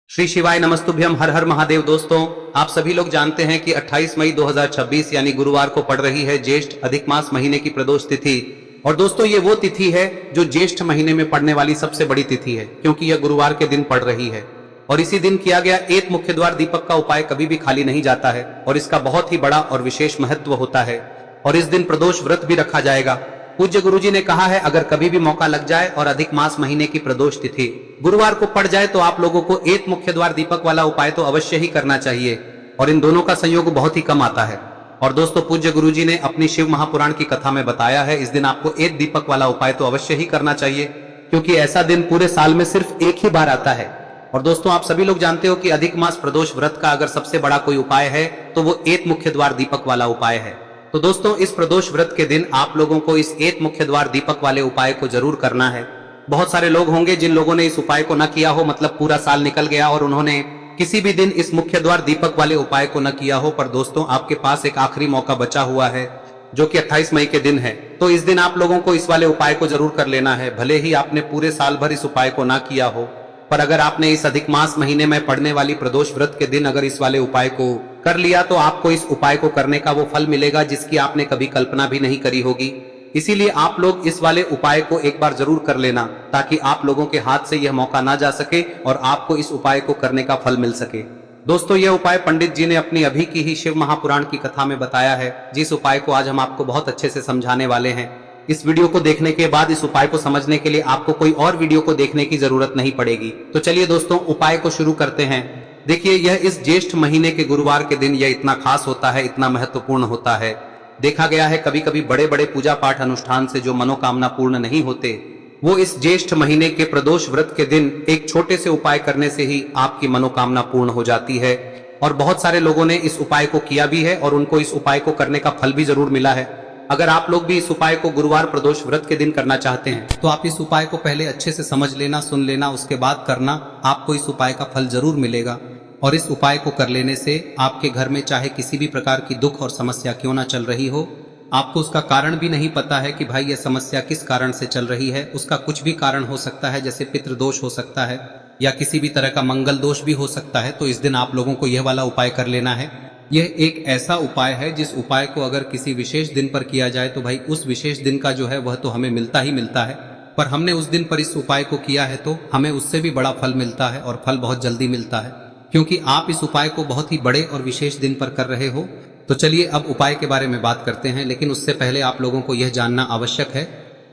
श्री शिवाय नमस्तुभ्यम। हर हर महादेव। दोस्तों, आप सभी लोग जानते हैं कि 28 मई 2026 यानी गुरुवार को पड़ रही है ज्येष्ठ अधिक मास महीने की प्रदोष तिथि। और दोस्तों, ये वो तिथि है जो ज्येष्ठ महीने में पड़ने वाली सबसे बड़ी तिथि है, क्योंकि यह गुरुवार के दिन पड़ रही है। और इसी दिन किया गया एक मुख्य द्वार दीपक का उपाय कभी भी खाली नहीं जाता है और इसका बहुत ही बड़ा और विशेष महत्व होता है। और इस दिन प्रदोष व्रत भी रखा जाएगा। पूज्य गुरुजी ने कहा है, अगर कभी भी मौका लग जाए और अधिक मास महीने की प्रदोष तिथि गुरुवार को पड़ जाए तो आप लोगों को एक मुख्य द्वार दीपक वाला उपाय तो अवश्य ही करना चाहिए। और इन दोनों का संयोग बहुत ही कम आता है। और दोस्तों, पूज्य गुरुजी ने अपनी शिव महापुराण की कथा में बताया है, इस दिन आपको एक दीपक वाला उपाय तो अवश्य ही करना चाहिए, क्योंकि ऐसा दिन पूरे साल में सिर्फ एक ही बार आता है। और दोस्तों, आप सभी लोग जानते हो कि अधिक मास प्रदोष व्रत का अगर सबसे बड़ा कोई उपाय है तो वो एक मुख्य द्वार दीपक वाला उपाय है। तो दोस्तों, इस प्रदोष व्रत के दिन आप लोगों को इस एक मुख्य द्वार दीपक वाले उपाय को जरूर करना है। बहुत सारे लोग होंगे जिन लोगों ने इस उपाय को न किया हो, मतलब पूरा साल निकल गया और उन्होंने किसी भी दिन इस मुख्य द्वार दीपक वाले उपाय को न किया हो। पर दोस्तों, आपके पास एक आखिरी मौका बचा हुआ है, जो कि 28 मई के दिन है। तो इस दिन आप लोगों को इस वाले उपाय को जरूर कर लेना है। भले ही आपने पूरे साल भर इस उपाय को ना किया हो, पर अगर आपने इस अधिक मास महीने में पड़ने वाली प्रदोष व्रत के दिन अगर इस वाले उपाय को कर लिया तो आपको इस उपाय को करने का वो फल मिलेगा जिसकी आपने कभी कल्पना भी नहीं करी होगी। इसीलिए आप लोग इस वाले उपाय को एक बार जरूर कर लेना, ताकि आप लोगों के हाथ से यह मौका ना जा सके और आपको इस उपाय को करने का फल मिल सके। दोस्तों, यह उपाय पंडित जी ने अपनी अभी की ही शिव महापुराण की कथा में बताया है, जिस उपाय को आज हम आपको बहुत अच्छे से समझाने वाले हैं। इस वीडियो को देखने के बाद इस उपाय को समझने के लिए आपको कोई और वीडियो को देखने की जरूरत नहीं पड़ेगी। तो चलिए दोस्तों, उपाय को शुरू करते हैं। देखिए, यह इस ज्येष्ठ महीने के गुरुवार के दिन यह इतना खास होता है, इतना महत्वपूर्ण होता है। देखा गया है कभी कभी बड़े बड़े पूजा पाठ अनुष्ठान से जो मनोकामना पूर्ण नहीं होते, वो इस ज्येष्ठ महीने के प्रदोष व्रत के दिन एक छोटे से उपाय करने से ही आपकी मनोकामना पूर्ण हो जाती है। और बहुत सारे लोगों ने इस उपाय को किया भी है और उनको इस उपाय को करने का फल भी जरूर मिला है। अगर आप लोग भी इस उपाय को गुरुवार प्रदोष व्रत के दिन करना चाहते हैं तो आप इस उपाय को पहले अच्छे से समझ लेना, सुन लेना, उसके बाद करना। आपको इस उपाय का फल जरूर मिलेगा। और इस उपाय को कर लेने से आपके घर में चाहे किसी भी प्रकार की दुख और समस्या क्यों ना चल रही हो, आपको उसका कारण भी नहीं पता है कि भाई यह समस्या किस कारण से चल रही है, उसका कुछ भी कारण हो सकता है, जैसे पितृदोष हो सकता है या किसी भी तरह का मंगल दोष भी हो सकता है। तो इस दिन आप लोगों को यह वाला उपाय कर लेना है। यह एक ऐसा उपाय है जिस उपाय को अगर किसी विशेष दिन पर किया जाए तो भाई उस विशेष दिन का जो है वह तो हमें मिलता ही मिलता है। पर हमने उस दिन पर इस उपाय को किया है तो हमें उससे भी बड़ा फल मिलता है, और फल बहुत जल्दी मिलता है, क्योंकि आप इस उपाय को बहुत ही बड़े और विशेष दिन पर कर रहे हो। तो चलिए अब उपाय के बारे में बात करते हैं, लेकिन उससे पहले आप लोगों को यह जानना आवश्यक है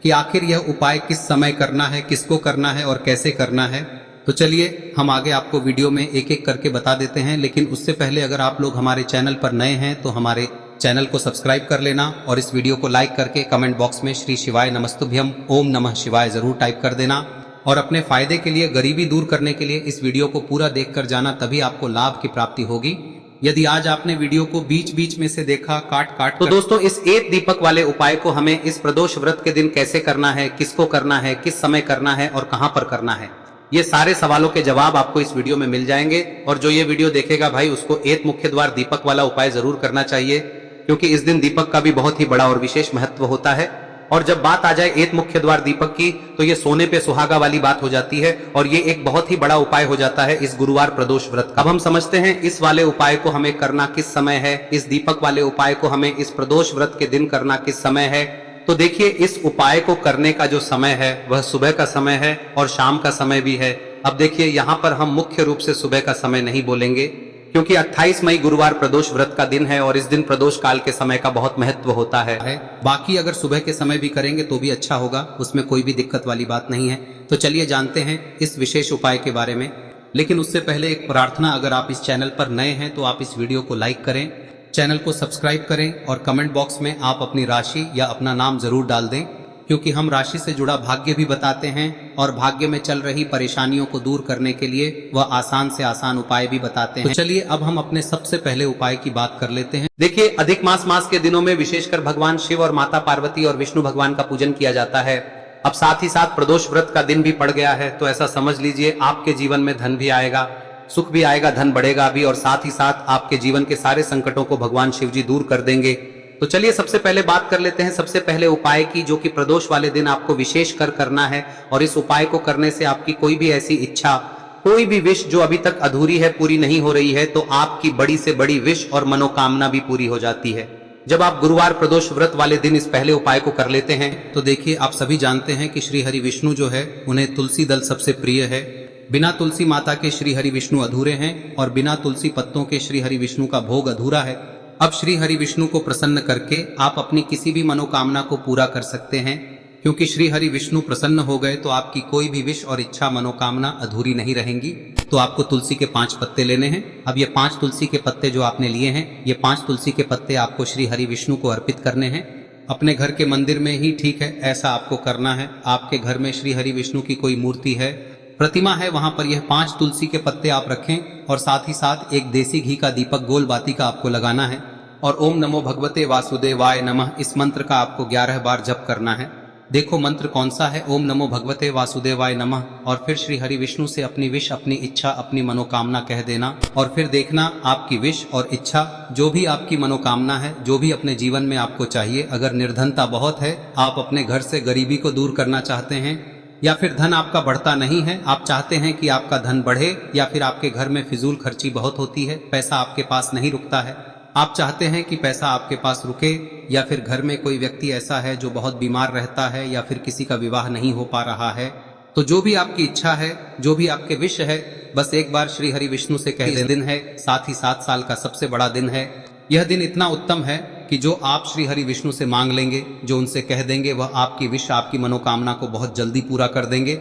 कि आखिर यह उपाय किस समय करना है, किसको करना है और कैसे करना है। तो चलिए हम आगे आपको वीडियो में एक एक करके बता देते हैं। लेकिन उससे पहले अगर आप लोग हमारे चैनल पर नए हैं तो हमारे चैनल को सब्सक्राइब कर लेना और इस वीडियो को लाइक करके कमेंट बॉक्स में श्री शिवाय नमस्तुभ्यम ओम नमः शिवाय जरूर टाइप कर देना। और अपने फायदे के लिए, गरीबी दूर करने के लिए इस वीडियो को पूरा देखकर जाना, तभी आपको लाभ की प्राप्ति होगी। यदि आज आपने वीडियो को बीच बीच में से देखा काट काट तो दोस्तों, इस एक दीपक वाले उपाय को हमें इस प्रदोष व्रत के दिन कैसे करना है, किसको करना है, किस समय करना है और कहां पर करना है, ये सारे सवालों के जवाब आपको इस वीडियो में मिल जाएंगे। और जो ये वीडियो देखेगा भाई, उसको एक मुख्य द्वार दीपक वाला उपाय जरूर करना चाहिए, क्योंकि इस दिन दीपक का भी बहुत ही बड़ा और विशेष महत्व होता है। और जब बात आ जाए एक मुख्य द्वार दीपक की, तो ये सोने पे सुहागा वाली बात हो जाती है और ये एक बहुत ही बड़ा उपाय हो जाता है इस गुरुवार प्रदोष व्रत का। अब हम समझते हैं इस वाले उपाय को हमें करना किस समय है, इस दीपक वाले उपाय को हमें इस प्रदोष व्रत के दिन करना किस समय है। तो देखिए, इस उपाय को करने का जो समय है वह सुबह का समय है और शाम का समय भी है। अब देखिए, यहाँ पर हम मुख्य रूप से सुबह का समय नहीं बोलेंगे, क्योंकि 28 मई गुरुवार प्रदोष व्रत का दिन है और इस दिन प्रदोष काल के समय का बहुत महत्व होता है। बाकी अगर सुबह के समय भी करेंगे तो भी अच्छा होगा, उसमें कोई भी दिक्कत वाली बात नहीं है। तो चलिए जानते हैं इस विशेष उपाय के बारे में। लेकिन उससे पहले एक प्रार्थना, अगर आप इस चैनल पर नए हैं तो आप इस वीडियो को लाइक करें, चैनल को सब्सक्राइब करें और कमेंट बॉक्स में आप अपनी राशि या अपना नाम जरूर डाल दें, क्योंकि हम राशि से जुड़ा भाग्य भी बताते हैं और भाग्य में चल रही परेशानियों को दूर करने के लिए वह आसान से आसान उपाय भी बताते हैं। तो चलिए अब हम अपने सबसे पहले उपाय की बात कर लेते हैं। देखिए, अधिक मास के दिनों में विशेषकर भगवान शिव और माता पार्वती और विष्णु भगवान का पूजन किया जाता है। अब साथ ही साथ प्रदोष व्रत का दिन भी पड़ गया है, तो ऐसा समझ लीजिए आपके जीवन में धन भी आएगा, सुख भी आएगा, धन बढ़ेगा भी, और साथ ही साथ आपके जीवन के सारे संकटों को भगवान शिव जी दूर कर देंगे। तो चलिए सबसे पहले बात कर लेते हैं सबसे पहले उपाय की, जो कि प्रदोष वाले दिन आपको विशेष कर करना है। और इस उपाय को करने से आपकी कोई भी ऐसी इच्छा कोई भी विश जो अभी तक अधूरी है, पूरी नहीं हो रही है, तो आपकी बड़ी से बड़ी विश और मनोकामना भी पूरी हो जाती है। जब आप गुरुवार प्रदोष व्रत वाले दिन इस पहले उपाय को कर लेते हैं तो देखिए, आप सभी जानते हैं कि श्री हरि विष्णु जो है उन्हें तुलसी दल सबसे प्रिय है। बिना तुलसी माता के श्री हरि विष्णु अधूरे हैं और बिना तुलसी पत्तों के श्री हरि विष्णु का भोग अधूरा है। अब श्री हरि विष्णु को प्रसन्न करके आप अपनी किसी भी मनोकामना को पूरा कर सकते हैं, क्योंकि श्री हरि विष्णु प्रसन्न हो गए तो आपकी कोई भी विश और इच्छा मनोकामना अधूरी नहीं रहेंगी। तो आपको तुलसी के 5 पत्ते लेने हैं। अब ये 5 तुलसी के पत्ते जो आपने लिए हैं, ये 5 तुलसी के पत्ते आपको श्री हरि विष्णु को अर्पित करने हैं। अपने घर के मंदिर में ही ठीक है, ऐसा आपको करना है। आपके घर में श्री हरि विष्णु की कोई मूर्ति है, प्रतिमा है, वहां पर यह 5 तुलसी के पत्ते आप रखें और साथ ही साथ एक देसी घी का दीपक गोल बाती का आपको लगाना है और ओम नमो भगवते वासुदेवाय नमः इस मंत्र का आपको 11 बार जप करना है। देखो मंत्र कौन सा है, ओम नमो भगवते वासुदेवाय नमः, और फिर श्री हरि विष्णु से अपनी विश, अपनी इच्छा, अपनी मनोकामना कह देना और फिर देखना आपकी विश और इच्छा, जो भी आपकी मनोकामना है, जो भी अपने जीवन में आपको चाहिए। अगर निर्धनता बहुत है, आप अपने घर से गरीबी को दूर करना चाहते हैं, या फिर धन आपका बढ़ता नहीं है, आप चाहते हैं कि आपका धन बढ़े, या फिर आपके घर में फिजूल खर्ची बहुत होती है, पैसा आपके पास नहीं रुकता है, आप चाहते हैं कि पैसा आपके पास रुके, या फिर घर में कोई व्यक्ति ऐसा है जो बहुत बीमार रहता है, या फिर किसी का विवाह नहीं हो पा रहा है, तो जो भी आपकी इच्छा है, जो भी आपके विश है, बस एक बार श्री हरि विष्णु से कह दें। दिन है, साथ ही 7 साल का सबसे बड़ा दिन है। यह दिन इतना उत्तम है कि जो आप श्री हरि विष्णु से मांग लेंगे, जो उनसे कह देंगे, वह आपकी विश, आपकी मनोकामना को बहुत जल्दी पूरा कर देंगे।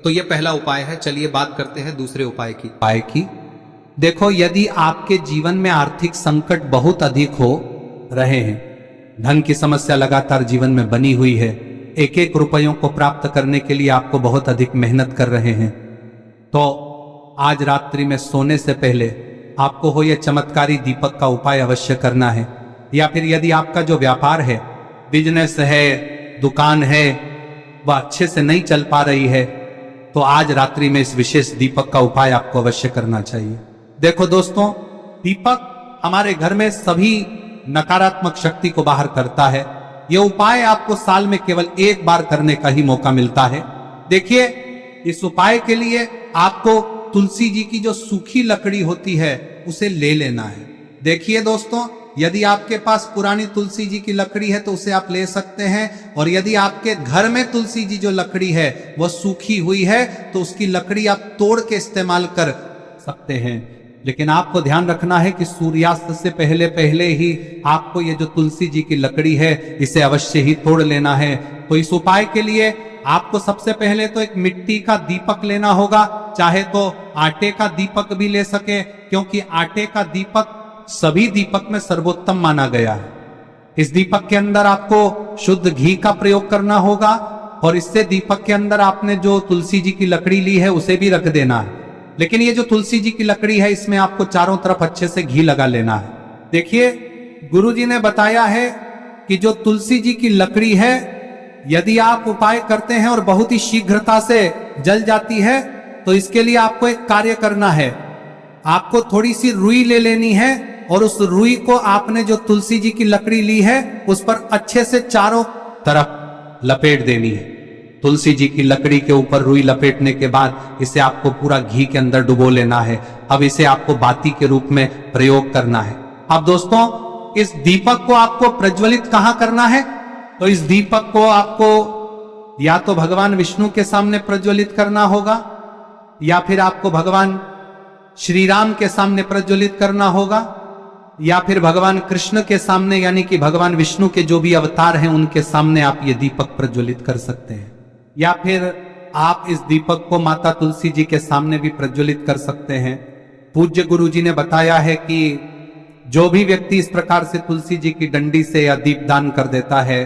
तो यह पहला उपाय है। चलिए बात करते हैं दूसरे उपाय की। देखो, यदि आपके जीवन में आर्थिक संकट बहुत अधिक हो रहे हैं, धन की समस्या लगातार जीवन में बनी हुई है, एक एक रुपयों को प्राप्त करने के लिए आपको बहुत अधिक मेहनत कर रहे हैं, तो आज रात्रि में सोने से पहले आपको हो यह चमत्कारी दीपक का उपाय अवश्य करना है। या फिर यदि आपका जो व्यापार है, बिजनेस है, दुकान है, वह अच्छे से नहीं चल पा रही है, तो आज रात्रि में इस विशेष दीपक का उपाय आपको अवश्य करना चाहिए। देखो दोस्तों, दीपक हमारे घर में सभी नकारात्मक शक्ति को बाहर करता है। यह उपाय आपको साल में केवल 1 बार करने का ही मौका मिलता है। देखिए, इस उपाय के लिए आपको तुलसी जी की जो सूखी लकड़ी होती है उसे ले लेना है। देखिए दोस्तों, यदि आपके पास पुरानी तुलसी जी की लकड़ी है तो उसे आप ले सकते हैं, और यदि आपके घर में तुलसी जी जो लकड़ी है वह सूखी हुई है तो उसकी लकड़ी आप तोड़ के इस्तेमाल कर सकते हैं। लेकिन आपको ध्यान रखना है कि सूर्यास्त से पहले पहले ही आपको ये जो तुलसी जी की लकड़ी है इसे अवश्य ही तोड़ लेना है। तो इस उपाय के लिए आपको सबसे पहले तो एक मिट्टी का दीपक लेना होगा, चाहे तो आटे का दीपक भी ले सके, क्योंकि आटे का दीपक सभी दीपक में सर्वोत्तम माना गया है। इस दीपक के अंदर आपको शुद्ध घी का प्रयोग करना होगा, और इससे दीपक के अंदर आपने जो तुलसी जी की लकड़ी ली है उसे भी रख देना है। लेकिन ये जो तुलसी जी की लकड़ी है, इसमें आपको चारों तरफ अच्छे से घी लगा लेना है। देखिए, गुरुजी ने बताया है कि जो तुलसी जी की लकड़ी है, यदि आप उपाय करते हैं और बहुत ही शीघ्रता से जल जाती है, तो इसके लिए आपको एक कार्य करना है। आपको थोड़ी सी रुई ले लेनी है और उस रुई को आपने जो तुलसी जी की लकड़ी ली है उस पर अच्छे से चारों तरफ लपेट देनी है। तुलसी जी की लकड़ी के ऊपर रुई लपेटने के बाद इसे आपको पूरा घी के अंदर डुबो लेना है। अब इसे आपको बाती के रूप में प्रयोग करना है। अब दोस्तों, इस दीपक को आपको प्रज्वलित कहां करना है? तो इस दीपक को आपको या तो भगवान विष्णु के सामने प्रज्वलित करना होगा, या फिर आपको भगवान श्री राम के सामने प्रज्वलित करना होगा, या फिर भगवान कृष्ण के सामने, यानी कि भगवान विष्णु के जो भी अवतार हैं उनके सामने आप ये दीपक प्रज्वलित कर सकते हैं। या फिर आप इस दीपक को माता तुलसी जी के सामने भी प्रज्वलित कर सकते हैं। पूज्य गुरु जी ने बताया है कि जो भी व्यक्ति इस प्रकार से तुलसी जी की डंडी से या दीपदान कर देता है,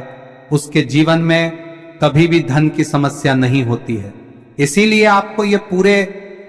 उसके जीवन में कभी भी धन की समस्या नहीं होती है। इसीलिए आपको ये पूरे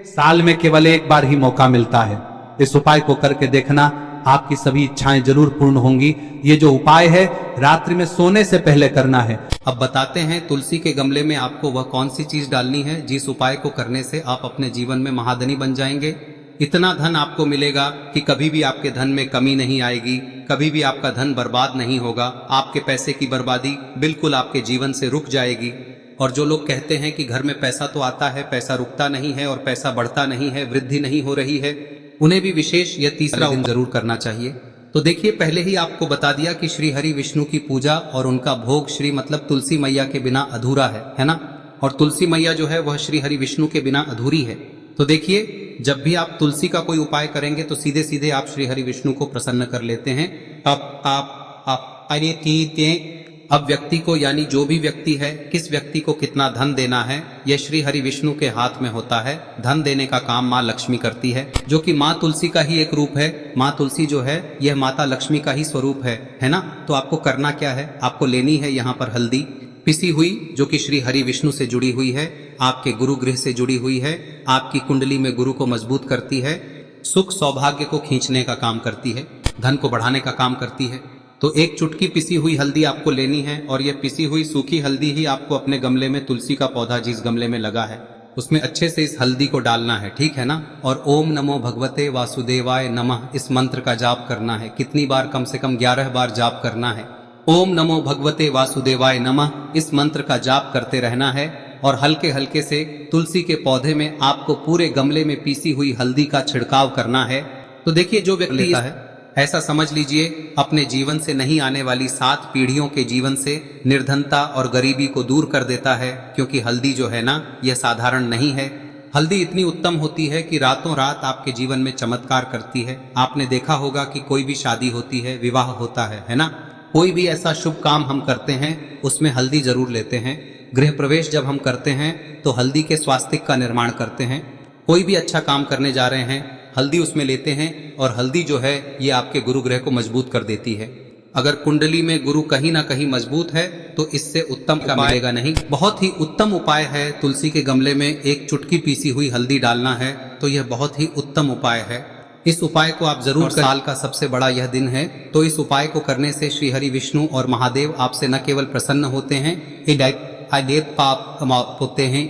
साल में केवल 1 बार ही मौका मिलता है। इस उपाय को करके देखना, आपकी सभी इच्छाएं जरूर पूर्ण होंगी। ये जो उपाय है रात्रि में सोने से पहले करना है। अब बताते हैं तुलसी के गमले में आपको वह कौन सी चीज डालनी है जिस उपाय को करने से आप अपने जीवन में महाधनी बन जाएंगे। इतना धन आपको मिलेगा कि कभी भी आपके धन में कमी नहीं आएगी, कभी भी आपका धन बर्बाद नहीं होगा। आपके पैसे की बर्बादी बिल्कुल आपके जीवन से रुक जाएगी। और जो लोग कहते हैं कि घर में पैसा तो आता है, पैसा रुकता नहीं है और पैसा बढ़ता नहीं है, वृद्धि नहीं हो रही है, उन्हें भी विशेष यह तीसरा दिन जरूर करना चाहिए। तो देखिए, पहले ही आपको बता दिया कि श्री हरि विष्णु की पूजा और उनका भोग श्री मतलब तुलसी मैया के बिना अधूरा है ना। और तुलसी मैया जो है वह श्री हरि विष्णु के बिना अधूरी है। तो देखिए, जब भी आप तुलसी का कोई उपाय करेंगे तो सीधे सीधे आप श्री हरि विष्णु को प्रसन्न कर लेते हैं। अब व्यक्ति को, यानी जो भी व्यक्ति है, किस व्यक्ति को कितना धन देना है, यह श्री हरि विष्णु के हाथ में होता है। धन देने का काम माँ लक्ष्मी करती है, जो कि माँ तुलसी का ही एक रूप है। माँ तुलसी जो है यह माता लक्ष्मी का ही स्वरूप है ना। तो आपको करना क्या है, आपको लेनी है यहाँ पर हल्दी पिसी हुई, जो कि श्री हरि विष्णु से जुड़ी हुई है, आपके गुरु गृह से जुड़ी हुई है, आपकी कुंडली में गुरु को मजबूत करती है, सुख सौभाग्य को खींचने का काम करती है, धन को बढ़ाने का काम करती है। तो एक चुटकी पिसी हुई हल्दी आपको लेनी है और यह पिसी हुई सूखी हल्दी ही आपको अपने गमले में, तुलसी का पौधा जिस गमले में लगा है उसमें अच्छे से इस हल्दी को डालना है, ठीक है ना। और ओम नमो भगवते वासुदेवाय नमः इस मंत्र का जाप करना है। कितनी बार? कम से कम 11 बार जाप करना है। ओम नमो भगवते वासुदेवाय नमः इस मंत्र का जाप करते रहना है और हल्के हल्के से तुलसी के पौधे में आपको पूरे गमले में पीसी हुई हल्दी का छिड़काव करना है। तो देखिए, जो व्यक्ति लेता है, ऐसा समझ लीजिए अपने जीवन से नहीं आने वाली 7 पीढ़ियों के जीवन से निर्धनता और गरीबी को दूर कर देता है। क्योंकि हल्दी जो है ना, यह साधारण नहीं है। हल्दी इतनी उत्तम होती है कि रातों रात आपके जीवन में चमत्कार करती है। आपने देखा होगा कि कोई भी शादी होती है, विवाह होता है ना, कोई भी ऐसा शुभ काम हम करते हैं उसमें हल्दी जरूर लेते हैं। गृह प्रवेश जब हम करते हैं तो हल्दी के स्वास्तिक का निर्माण करते हैं। कोई भी अच्छा काम करने जा रहे हैं, हल्दी उसमें लेते हैं और हल्दी जो है ये आपके गुरु ग्रह को मजबूत कर देती है। अगर कुंडली में गुरु कहीं ना कहीं मजबूत है तो इससे उत्तम का मिलेगा नहीं। बहुत ही उत्तम उपाय है, तुलसी के गमले में एक चुटकी पीसी हुई हल्दी डालना है, तो यह बहुत ही उत्तम उपाय है। इस उपाय को आप जरूर करें। साल का सबसे बड़ा यह दिन है, तो इस उपाय को करने से श्री हरि विष्णु और महादेव आपसे न केवल प्रसन्न होते हैं, पाप होते हैं,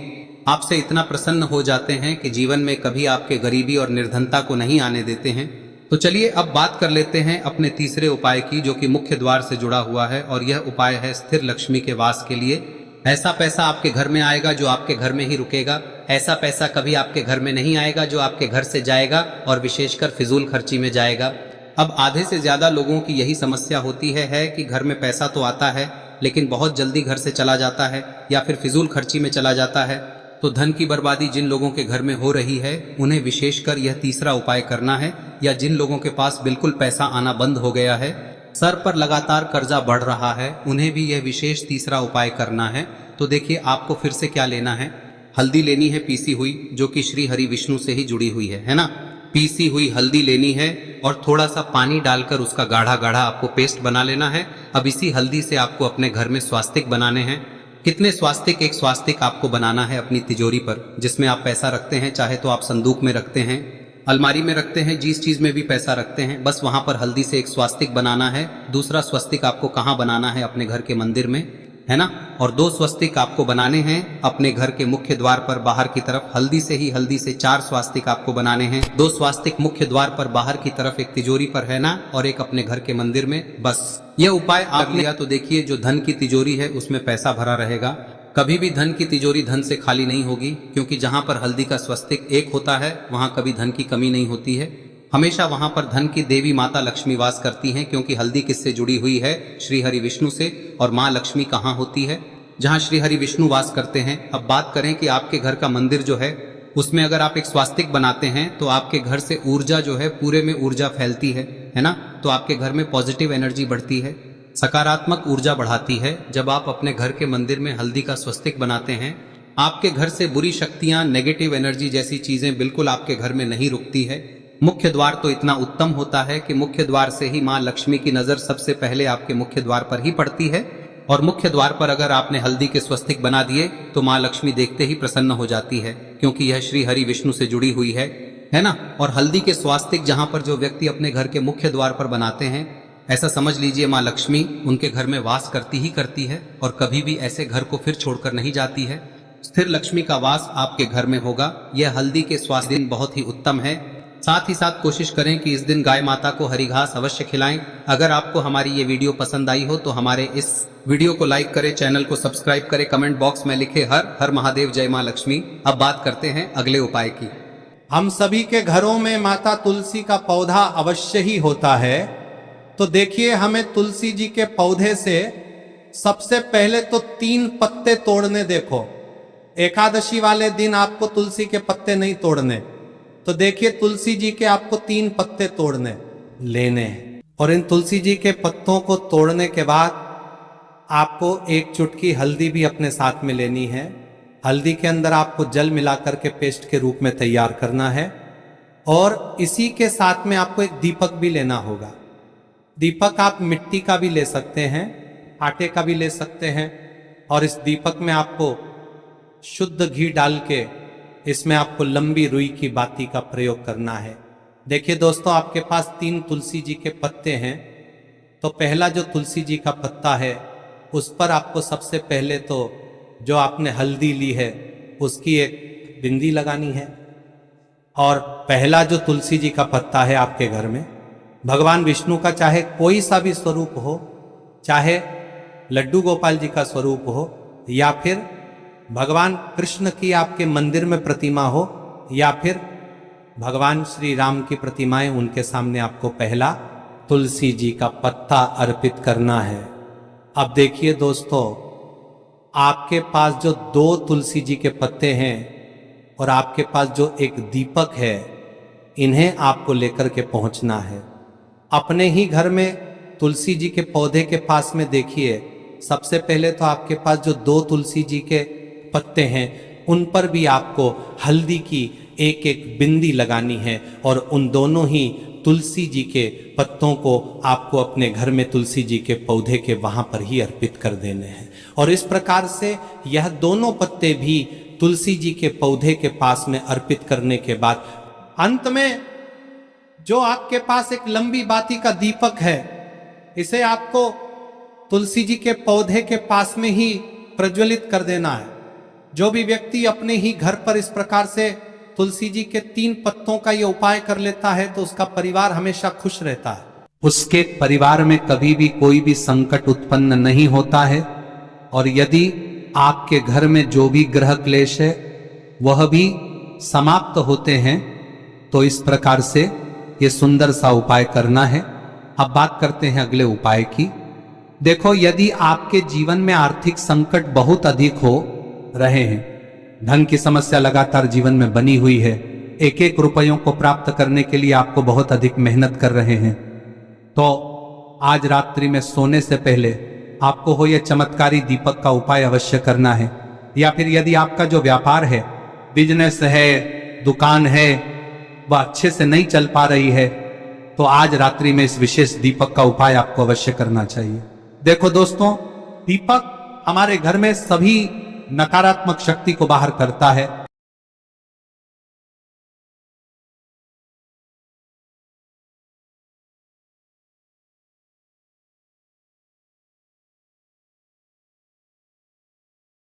आपसे इतना प्रसन्न हो जाते हैं कि जीवन में कभी आपके गरीबी और निर्धनता को नहीं आने देते हैं। तो चलिए अब बात कर लेते हैं अपने तीसरे उपाय की, जो कि मुख्य द्वार से जुड़ा हुआ है। और यह उपाय है स्थिर लक्ष्मी के वास के लिए। ऐसा पैसा आपके घर में आएगा जो आपके घर में ही रुकेगा। ऐसा पैसा कभी आपके घर में नहीं आएगा जो आपके घर से जाएगा और विशेषकर फिजूल खर्ची में जाएगा। अब आधे से ज्यादा लोगों की यही समस्या होती है कि घर में पैसा तो आता है लेकिन बहुत जल्दी घर से चला जाता है या फिर फिजूल खर्ची में चला जाता है। तो धन की बर्बादी जिन लोगों के घर में हो रही है उन्हें विशेषकर यह तीसरा उपाय करना है। या जिन लोगों के पास बिल्कुल पैसा आना बंद हो गया है, सर पर लगातार कर्जा बढ़ रहा है, उन्हें भी यह विशेष तीसरा उपाय करना है। तो देखिए, आपको फिर से क्या लेना है, हल्दी लेनी है पीसी हुई, जो कि श्री हरि विष्णु से ही जुड़ी हुई है ना। पीसी हुई हल्दी लेनी है और थोड़ा सा पानी डालकर उसका गाढ़ा गाढ़ा आपको पेस्ट बना लेना है। अब इसी हल्दी से आपको अपने घर में स्वास्तिक बनाने हैं। कितने स्वास्तिक? एक स्वास्तिक आपको बनाना है अपनी तिजोरी पर, जिसमें आप पैसा रखते हैं। चाहे तो आप संदूक में रखते हैं, अलमारी में रखते हैं, जिस चीज में भी पैसा रखते हैं, बस वहां पर हल्दी से एक स्वास्तिक बनाना है। दूसरा स्वस्तिक आपको कहाँ बनाना है? अपने घर के मंदिर में, है ना। और 2 स्वस्तिक आपको बनाने हैं अपने घर के मुख्य द्वार पर बाहर की तरफ। हल्दी से 4 स्वास्तिक आपको बनाने हैं। 2 स्वास्तिक मुख्य द्वार पर बाहर की तरफ, एक तिजोरी पर, है ना, और एक अपने घर के मंदिर में। बस यह उपाय आप लिया तो देखिए, जो धन की तिजोरी है उसमें पैसा भरा रहेगा। कभी भी धन की तिजोरी धन से खाली नहीं होगी, क्योंकि जहां पर हल्दी का स्वस्तिक एक होता है वहां कभी धन की कमी नहीं होती है। हमेशा वहां पर धन की देवी माता लक्ष्मी वास करती हैं, क्योंकि हल्दी किससे जुड़ी हुई है? श्री हरि विष्णु से। और माँ लक्ष्मी कहाँ होती है? जहाँ श्री हरि विष्णु वास करते हैं। अब बात करें कि आपके घर का मंदिर जो है उसमें अगर आप एक स्वास्तिक बनाते हैं तो आपके घर से ऊर्जा जो है, पूरे में ऊर्जा फैलती है ना। तो आपके घर में पॉजिटिव एनर्जी बढ़ती है, सकारात्मक ऊर्जा बढ़ाती है। जब आप अपने घर के मंदिर में हल्दी का स्वस्तिक बनाते हैं, आपके घर से बुरी शक्तियां, नेगेटिव एनर्जी जैसी चीजें बिल्कुल आपके घर में नहीं रुकती है। मुख्य द्वार तो इतना उत्तम होता है कि मुख्य द्वार से ही माँ लक्ष्मी की नजर सबसे पहले आपके मुख्य द्वार पर ही पड़ती है। और मुख्य द्वार पर अगर आपने हल्दी के स्वस्तिक बना दिए तो माँ लक्ष्मी देखते ही प्रसन्न हो जाती है, क्योंकि यह श्री हरि विष्णु से जुड़ी हुई है ना। और हल्दी के स्वास्तिक जहां पर जो व्यक्ति अपने घर के मुख्य द्वार पर बनाते हैं, ऐसा समझ लीजिए माँ लक्ष्मी उनके घर में वास करती ही करती है और कभी भी ऐसे घर को फिर छोड़कर नहीं जाती है। स्थिर लक्ष्मी का वास आपके घर में होगा। यह हल्दी के स्वास्थ्य दिन बहुत ही उत्तम है। साथ ही साथ कोशिश करें कि इस दिन गाय माता को हरी घास अवश्य खिलाएं। अगर आपको हमारी ये वीडियो पसंद आई हो तो हमारे इस वीडियो को लाइक करें, चैनल को सब्सक्राइब करें, कमेंट बॉक्स में लिखे हर हर महादेव, जय मां लक्ष्मी। अब बात करते हैं अगले उपाय की। हम सभी के घरों में माता तुलसी का पौधा अवश्य ही होता है। तो देखिए, हमें तुलसी जी के पौधे से सबसे पहले तो 3 पत्ते तोड़ने। देखो, एकादशी वाले दिन आपको तुलसी के पत्ते नहीं तोड़ने, तो देखिए तुलसी जी के आपको 3 पत्ते तोड़ने लेने हैं। और इन तुलसी जी के पत्तों को तोड़ने के बाद आपको 1 चुटकी हल्दी भी अपने साथ में लेनी है। हल्दी के अंदर आपको जल मिलाकर के पेस्ट के रूप में तैयार करना है। और इसी के साथ में आपको एक दीपक भी लेना होगा। दीपक आप मिट्टी का भी ले सकते हैं, आटे का भी ले सकते हैं। और इस दीपक में आपको शुद्ध घी डाल के इसमें आपको लंबी रुई की बाती का प्रयोग करना है। देखिए दोस्तों, आपके पास 3 तुलसी जी के पत्ते हैं। तो पहला जो तुलसी जी का पत्ता है उस पर आपको सबसे पहले तो जो आपने हल्दी ली है उसकी एक बिंदी लगानी है। और पहला जो तुलसी जी का पत्ता है आपके घर में, भगवान विष्णु का चाहे कोई सा भी स्वरूप हो, चाहे लड्डू गोपाल जी का स्वरूप हो, या फिर भगवान कृष्ण की आपके मंदिर में प्रतिमा हो, या फिर भगवान श्री राम की प्रतिमाएं, उनके सामने आपको पहला तुलसी जी का पत्ता अर्पित करना है। अब देखिए दोस्तों, आपके पास जो 2 तुलसी जी के पत्ते हैं और आपके पास जो एक दीपक है, इन्हें आपको लेकर के पहुंचना है। अपने ही घर में तुलसी जी के पौधे के पास में देखिए, सबसे पहले तो आपके पास जो 2 तुलसी जी के पत्ते हैं उन पर भी आपको हल्दी की एक एक बिंदी लगानी है। और उन दोनों ही तुलसी जी के पत्तों को आपको अपने घर में तुलसी जी के पौधे के वहां पर ही अर्पित कर देने हैं। और इस प्रकार से यह दोनों पत्ते भी तुलसी जी के पौधे के पास में अर्पित करने के बाद अंत में जो आपके पास एक लंबी बाती का दीपक है, इसे आपको तुलसी जी के पौधे के पास में ही प्रज्वलित कर देना है। जो भी व्यक्ति अपने ही घर पर इस प्रकार से तुलसी जी के 3 पत्तों का ये उपाय कर लेता है तो उसका परिवार हमेशा खुश रहता है। उसके परिवार में कभी भी कोई भी संकट उत्पन्न नहीं होता है। और यदि आपके घर में जो भी ग्रह क्लेश है वह भी समाप्त होते हैं। तो इस प्रकार से ये सुंदर सा उपाय करना है। अब बात करते हैं अगले उपाय की। देखो, यदि आपके जीवन में आर्थिक संकट बहुत अधिक हो रहे हैं, धन की समस्या लगातार जीवन में बनी हुई है, एक एक रुपयों को प्राप्त करने के लिए आपको बहुत अधिक मेहनत कर रहे हैं, तो आज रात्रि में सोने से पहले आपको हो यह चमत्कारी दीपक का उपाय अवश्य करना है। या फिर यदि आपका जो व्यापार है, बिजनेस है, दुकान है, वह अच्छे से नहीं चल पा रही है, तो आज रात्रि में इस विशेष दीपक का उपाय आपको अवश्य करना चाहिए। देखो दोस्तों, दीपक हमारे घर में सभी नकारात्मक शक्ति को बाहर करता है।